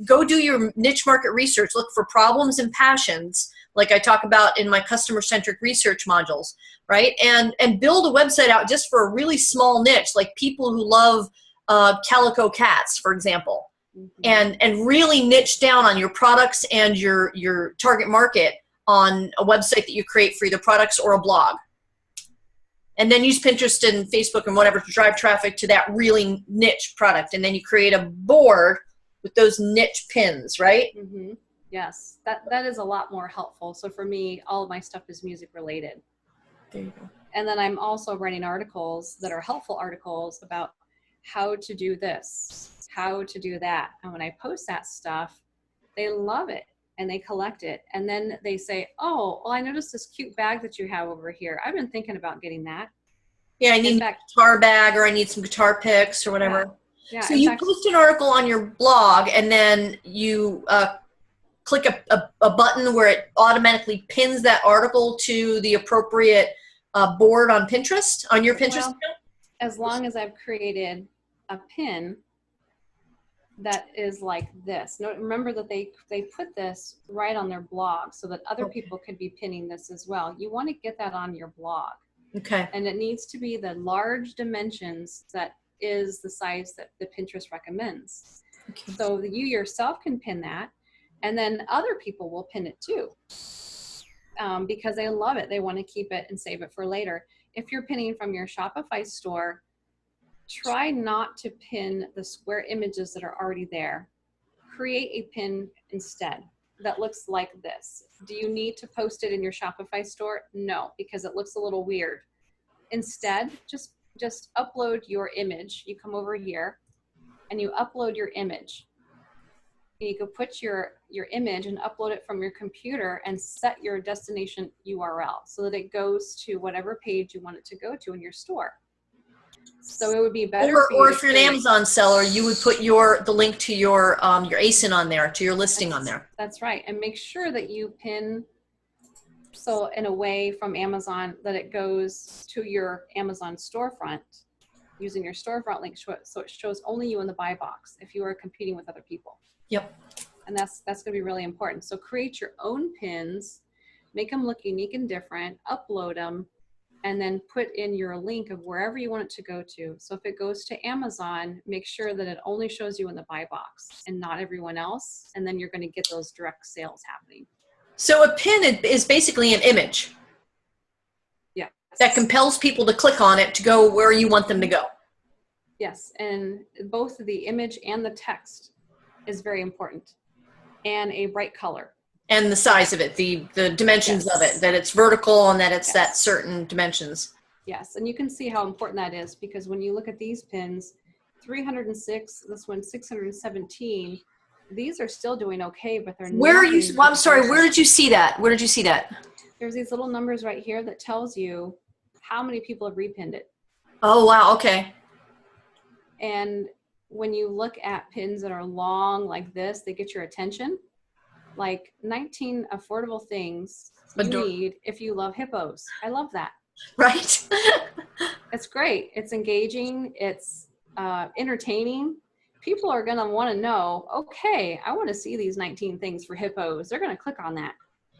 Go do your niche market research. Look for problems and passions, like I talk about in my customer-centric research modules, right? And build a website out just for a really small niche, like people who love calico cats, for example. and really niche down on your products and your target market on a website that you create for either products or a blog. And then use Pinterest and Facebook and whatever to drive traffic to that really niche product. And then you create a board with those niche pins, right? Mm-hmm. Yes, that is a lot more helpful. So for me, all of my stuff is music related. There you go. And then I'm also writing articles that are helpful articles about how to do this, how to do that. And when I post that stuff, they love it and they collect it. And then they say, oh, well, I noticed this cute bag that you have over here. I've been thinking about getting that. Yeah, I need a guitar bag, or I need some guitar picks or whatever. Yeah, so you post an article on your blog, and then you click a button where it automatically pins that article to the appropriate board on Pinterest, on your Pinterest account? As long as I've created a pin that is like this. No, remember that they put this right on their blog so that other people could be pinning this as well. You want to get that on your blog. Okay. And it needs to be the large dimensions that is the size that the Pinterest recommends. Okay. So you yourself can pin that, and then other people will pin it too. Because they love it. They want to keep it and save it for later. If you're pinning from your Shopify store, try not to pin the square images that are already there. Create a pin instead that looks like this. Do you need to post it in your Shopify store? No, because it looks a little weird. Instead, just upload your image. You come over here and you upload your image. You can put your image and upload it from your computer and set your destination URL so that it goes to whatever page you want it to go to in your store. So it would be better. Or if you're an Amazon seller, you would put the link to your ASIN on there, to your listing on there. That's right. And make sure that you pin so in a way from Amazon that it goes to your Amazon storefront using your storefront link so it shows only you in the buy box if you are competing with other people. Yep. And that's going to be really important. So create your own pins, make them look unique and different, upload them, and then put in your link of wherever you want it to go to. So if it goes to Amazon, make sure that it only shows you in the buy box and not everyone else. And then you're going to get those direct sales happening. So a pin is basically an image. Yeah. That compels people to click on it to go where you want them to go. Yes. And both the image and the text is very important. And a bright color. And the size of it, the dimensions of it, that it's vertical and that it's that certain dimensions. Yes, and you can see how important that is because when you look at these pins, 306, this one 617, these are still doing okay, but they're Where are you? Well, I'm sorry, where did you see that? Where did you see that? There's these little numbers right here that tells you how many people have repinned it. Oh, wow, okay. And when you look at pins that are long like this, they get your attention. Like 19 affordable things you need if you love hippos. I love that. Right. It's great. It's engaging. It's entertaining. People are going to want to know, okay, I want to see these 19 things for hippos. They're going to click on that.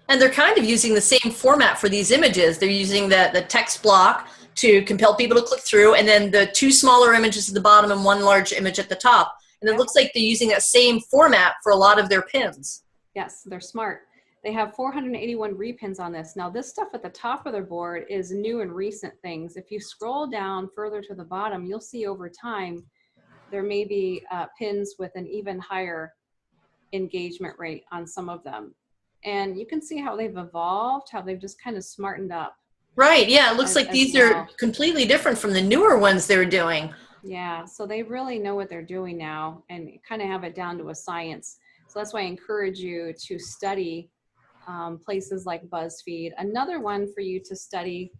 And they're kind of using the same format for these images. They're using the text block to compel people to click through, and then the two smaller images at the bottom and one large image at the top. And it looks like they're using that same format for a lot of their pins. Yes, they're smart. They have 481 repins on this. Now this stuff at the top of their board is new and recent things. If you scroll down further to the bottom, you'll see over time there may be pins with an even higher engagement rate on some of them. And you can see how they've evolved, how they've just kind of smartened up. Right, yeah, it looks like these are completely different from the newer ones they're doing. Yeah, so they really know what they're doing now and kind of have it down to a science. So that's why I encourage you to study places like BuzzFeed. Another one for you to study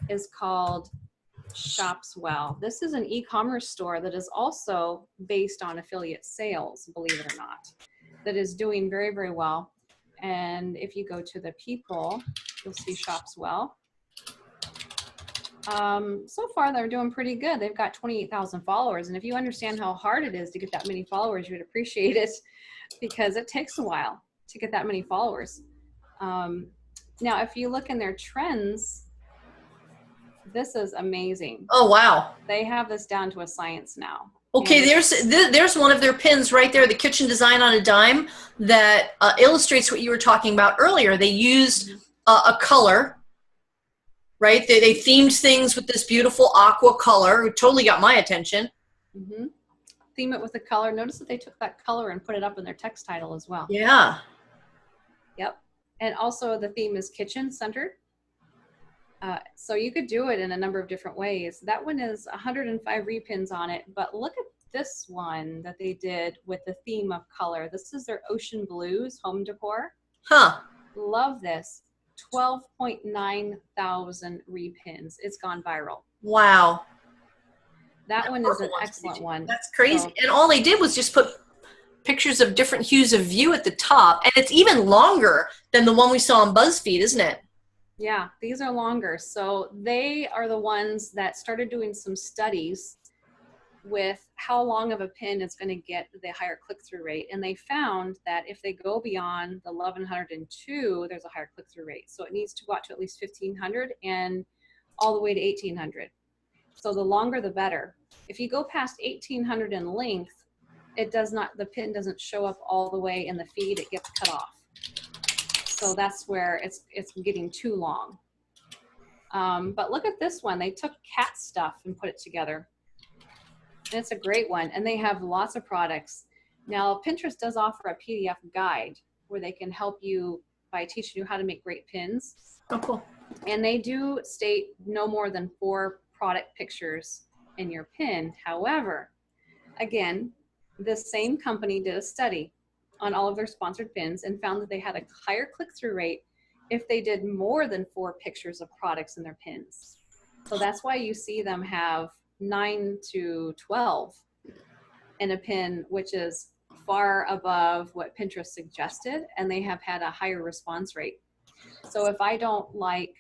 is called Shopswell. This is an e-commerce store that is also based on affiliate sales, believe it or not, that is doing very, very well. And if you go to the people, you'll see Shopswell. So far, they're doing pretty good. They've got 28,000 followers. And if you understand how hard it is to get that many followers, you would appreciate it because it takes a while to get that many followers. Now, if you look in their trends, this is amazing. Oh, wow. They have this down to a science now. Okay, there's one of their pins right there, the kitchen design on a dime, that illustrates what you were talking about earlier. They used a color, right? They themed things with this beautiful aqua color. It totally got my attention. Mm-hmm. Theme it with a color. Notice that they took that color and put it up in their text title as well. Yeah. Yep. And also the theme is kitchen centered. So you could do it in a number of different ways. That one is 105 repins on it, but look at this one that they did with the theme of color. This is their Ocean Blues home decor. Huh. Love this. 12.9 thousand repins. It's gone viral. Wow. That one is an excellent one. That's crazy. So, and all they did was just put pictures of different hues of view at the top. And it's even longer than the one we saw on BuzzFeed, isn't it? Yeah, these are longer. So they are the ones that started doing some studies with how long of a pin is going to get the higher click-through rate. And they found that if they go beyond the 1102, there's a higher click-through rate. So it needs to go out to at least 1500 and all the way to 1800. So the longer the better. If you go past 1800 in length, the pin doesn't show up all the way in the feed, it gets cut off. So that's where it's getting too long. But look at this one. They took cat stuff and put it together. And it's a great one. And they have lots of products. Now, Pinterest does offer a PDF guide where they can help you by teaching you how to make great pins. Oh, cool. And they do state no more than 4 product pictures in your pin. However, again, this same company did a study on all of their sponsored pins and found that they had a higher click-through rate if they did more than 4 pictures of products in their pins. So that's why you see them have 9 to 12 in a pin, which is far above what Pinterest suggested, and they have had a higher response rate. So if I don't like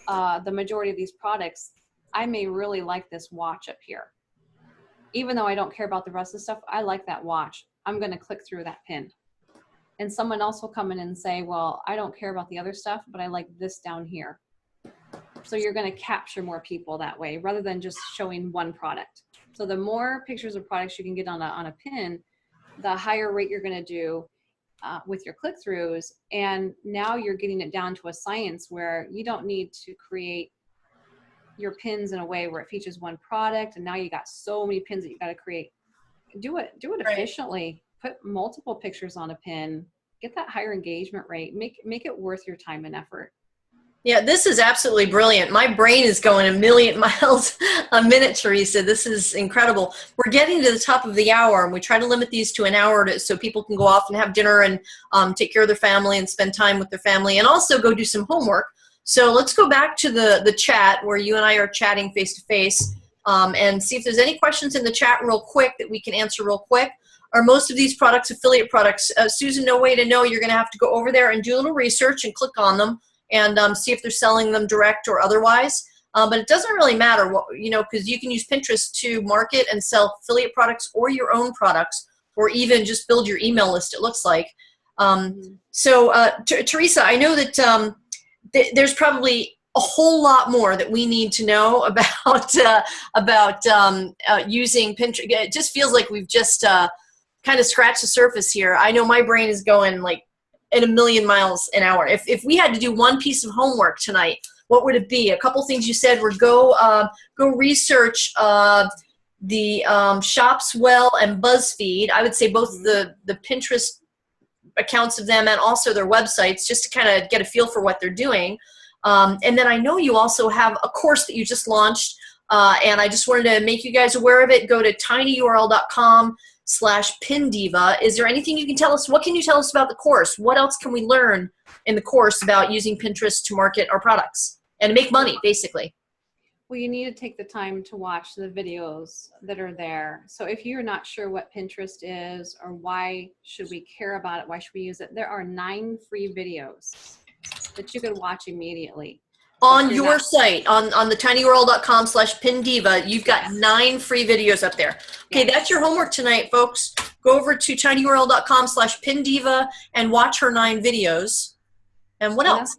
the majority of these products, I may really like this watch up here. Even though I don't care about the rest of the stuff, I like that watch. I'm going to click through that pin. And someone else will come in and say, well, I don't care about the other stuff, but I like this down here. So you're going to capture more people that way rather than just showing one product. So the more pictures of products you can get on a pin, the higher rate you're going to do with your click-throughs. And now you're getting it down to a science where you don't need to create your pins in a way where it features one product and now you got so many pins that you got to create. Do it efficiently. Put multiple pictures on a pin. Get that higher engagement rate. Make it worth your time and effort. Yeah, this is absolutely brilliant. My brain is going a million miles a minute, Teresa. This is incredible. We're getting to the top of the hour, and we try to limit these to an hour so people can go off and have dinner and take care of their family and spend time with their family and also go do some homework. So let's go back to the chat where you and I are chatting face-to-face and see if there's any questions in the chat real quick that we can answer real quick. Are most of these products affiliate products? Susan, no way to know. You're going to have to go over there and do a little research and click on them and see if they're selling them direct or otherwise. But it doesn't really matter, because you can use Pinterest to market and sell affiliate products or your own products, or even just build your email list, it looks like. Teresa, I know that there's probably a whole lot more that we need to know about using Pinterest. It just feels like we've just kind of scratched the surface here. I know my brain is going like at a million miles an hour. If we had to do one piece of homework tonight, what would it be? A couple things you said were go research the Shopswell and BuzzFeed. I would say both the Pinterest accounts of them and also their websites, just to kind of get a feel for what they're doing. And then I know you also have a course that you just launched, and I just wanted to make you guys aware of it. Go to tinyurl.com/pindiva. Is there anything you can tell us? What can you tell us about the course? What else can we learn in the course about using Pinterest to market our products and make money, basically? Well, you need to take the time to watch the videos that are there. So if you're not sure what Pinterest is or why should we care about it, why should we use it, there are 9 free videos that you can watch immediately. On your site, on the tinyurl.com/pindiva, you've got 9 free videos up there. Okay, yes. That's your homework tonight, folks. Go over to tinyurl.com/pindiva and watch her 9 videos. And what else?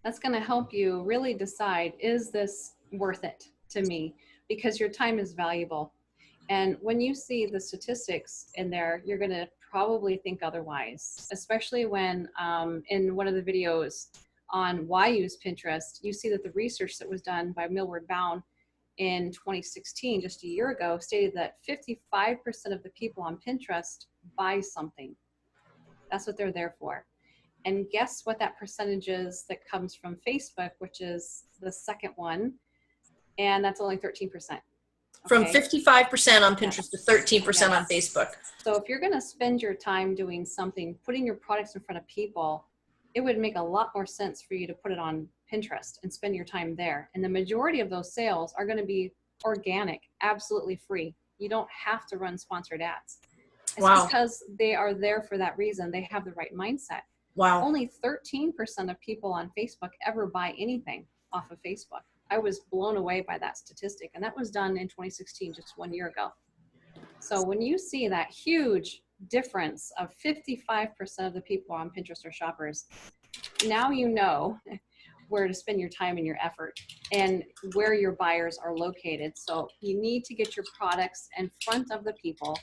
That's going to help you really decide, is this worth it to me? Because your time is valuable. And when you see the statistics in there, you're going to probably think otherwise, especially when in one of the videos on why use Pinterest, you see that the research that was done by Millward Bound in 2016, just a year ago, stated that 55% of the people on Pinterest buy something. That's what they're there for. And guess what that percentage is that comes from Facebook, which is the second one, and that's only 13%. Okay? From 55% on Pinterest to 13% on Facebook. So if you're going to spend your time doing something, putting your products in front of people, it would make a lot more sense for you to put it on Pinterest and spend your time there. And the majority of those sales are going to be organic, absolutely free. You don't have to run sponsored ads. It's because they are there for that reason. They have the right mindset. Wow. Only 13% of people on Facebook ever buy anything off of Facebook. I was blown away by that statistic, and that was done in 2016, just 1 year ago. So when you see that huge difference of 55% of the people on Pinterest are shoppers, now you know where to spend your time and your effort and where your buyers are located. So you need to get your products in front of the people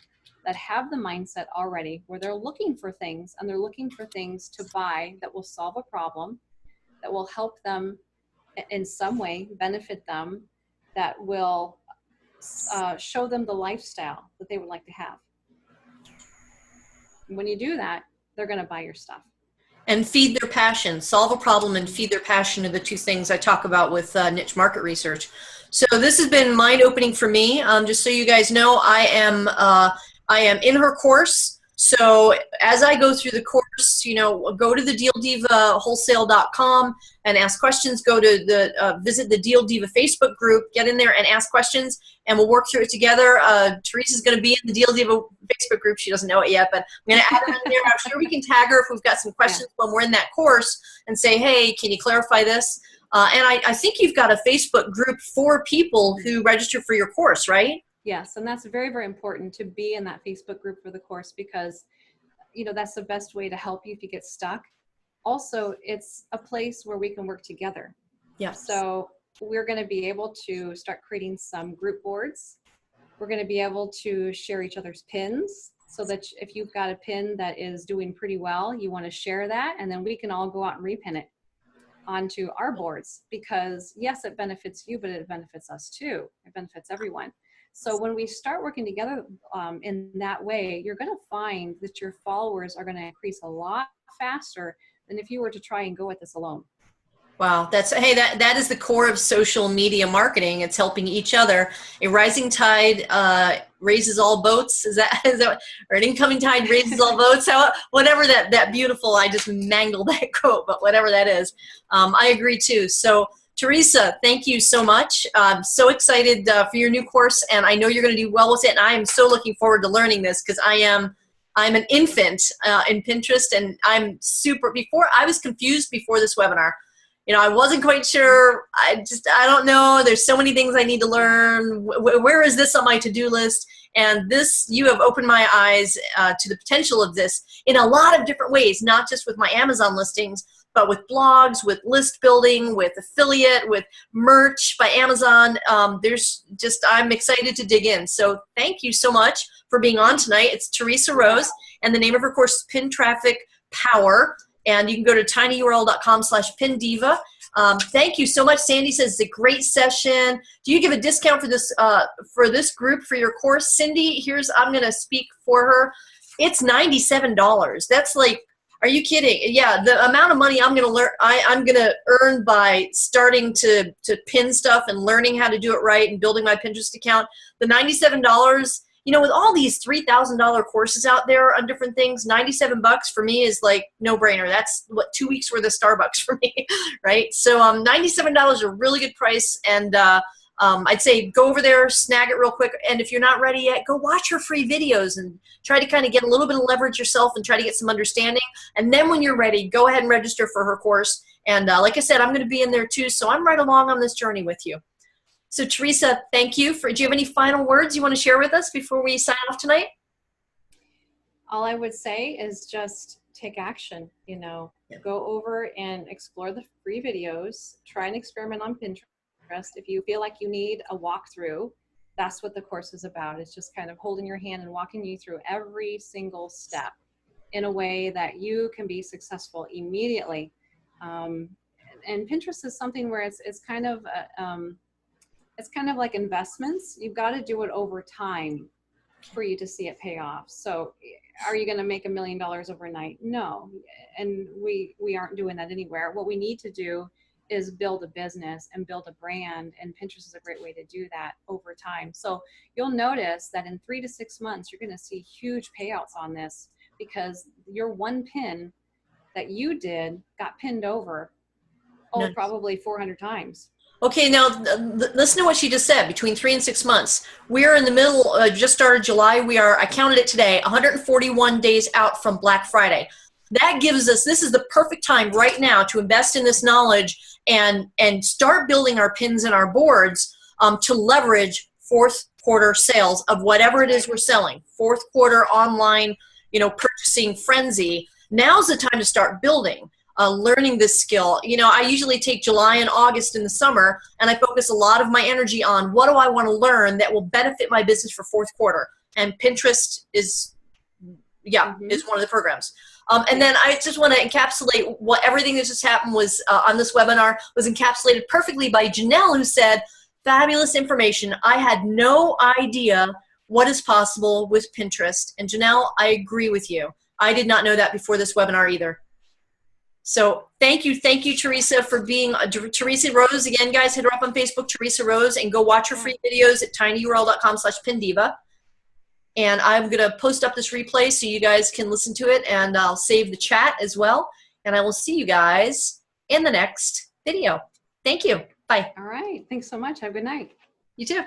that have the mindset already where they're looking for things, and they're looking for things to buy that will solve a problem, that will help them in some way, benefit them, that will show them the lifestyle that they would like to have. When you do that, they're going to buy your stuff. And feed their passion. Solve a problem and feed their passion are the two things I talk about with niche market research. So this has been mind-opening for me. Just so you guys know, I am in her course. So as I go through the course, you know, go to the DealDivaWholesale.com and ask questions. Go to the visit the Deal Diva Facebook group, get in there and ask questions, and we'll work through it together. Teresa's going to be in the Deal Diva Facebook group. She doesn't know it yet, but I'm going to add her in there. I'm sure we can tag her if we've got some questions when we're in that course and say, hey, can you clarify this? And I think you've got a Facebook group for people who register for your course, right? Yes, and that's very, very important to be in that Facebook group for the course because, you know, that's the best way to help you if you get stuck. Also, it's a place where we can work together. Yeah. So we're going to be able to start creating some group boards. We're going to be able to share each other's pins so that if you've got a pin that is doing pretty well, you want to share that, and then we can all go out and repin it onto our boards because, yes, it benefits you, but it benefits us too. It benefits everyone. So when we start working together in that way, you're going to find that your followers are going to increase a lot faster than if you were to try and go at this alone. Wow, that is the core of social media marketing. It's helping each other. A rising tide raises all boats. Is that or an incoming tide raises all boats? Whatever that beautiful. I just mangled that quote, but whatever that is, I agree too. So Teresa, thank you so much. I'm so excited for your new course, and I know you're going to do well with it. And I am so looking forward to learning this because I'm an infant in Pinterest, and I'm super. I was confused before this webinar. You know, I wasn't quite sure. I don't know. There's so many things I need to learn. Where is this on my to-do list? And this, you have opened my eyes to the potential of this in a lot of different ways, not just with my Amazon listings, but with blogs, with list building, with affiliate, with merch by Amazon. I'm excited to dig in. So thank you so much for being on tonight. It's Teresa Rose, and the name of her course is Pin Traffic Power. And you can go to tinyurl.com/pindiva. Thank you so much. Sandy says it's a great session. Do you give a discount for this group for your course? Cindy, I'm going to speak for her. It's $97. That's like, are you kidding? Yeah, the amount of money I'm going to earn by starting to pin stuff and learning how to do it right and building my Pinterest account. The $97. You know, with all these $3,000 courses out there on different things, $97 for me is like no brainer. That's what 2 weeks worth of Starbucks for me, right? So $97 is a really good price, and I'd say go over there, snag it real quick, and if you're not ready yet, go watch her free videos and try to kind of get a little bit of leverage yourself and try to get some understanding. And then when you're ready, go ahead and register for her course. And like I said, I'm going to be in there too, so I'm right along on this journey with you. So Teresa, thank you. Do you have any final words you want to share with us before we sign off tonight? All I would say is just take action, you know, go over and explore the free videos, try and experiment on Pinterest. If you feel like you need a walkthrough, That's what the course is about. It's just kind of holding your hand and walking you through every single step in a way that you can be successful immediately. And Pinterest is something where it's kind of like investments. You've got to do it over time for you to see it pay off. So are you going to make $1 million overnight? No. And we aren't doing that anywhere. What we need to do is build a business and build a brand, and Pinterest is a great way to do that over time. So you'll notice that in 3 to 6 months, you're going to see huge payouts on this, because your one pin that you did got pinned over, Nice. Probably 400 times. Okay, now listen to what she just said. Between 3 and 6 months, we are in the middle. Just started July. I counted it today, 141 days out from Black Friday. That gives us, this is the perfect time right now to invest in this knowledge and start building our pins and our boards to leverage fourth quarter sales of whatever it is we're selling. Fourth quarter online, purchasing frenzy. Now's the time to start building. Learning this skill. I usually take July and August in the summer, and I focus a lot of my energy on what do I want to learn that will benefit my business for fourth quarter. And Pinterest is one of the programs. And then I just want to encapsulate what everything that just happened was on this webinar was encapsulated perfectly by Janelle, who said, fabulous information. I had no idea what is possible with Pinterest. And Janelle, I agree with you. I did not know that before this webinar either. So thank you, Teresa, for being Teresa Rose. Again, guys, hit her up on Facebook, Teresa Rose, and go watch her free videos at tinyurl.com/pindiva. And I'm going to post up this replay so you guys can listen to it, and I'll save the chat as well. And I will see you guys in the next video. Thank you. Bye. All right. Thanks so much. Have a good night. You too.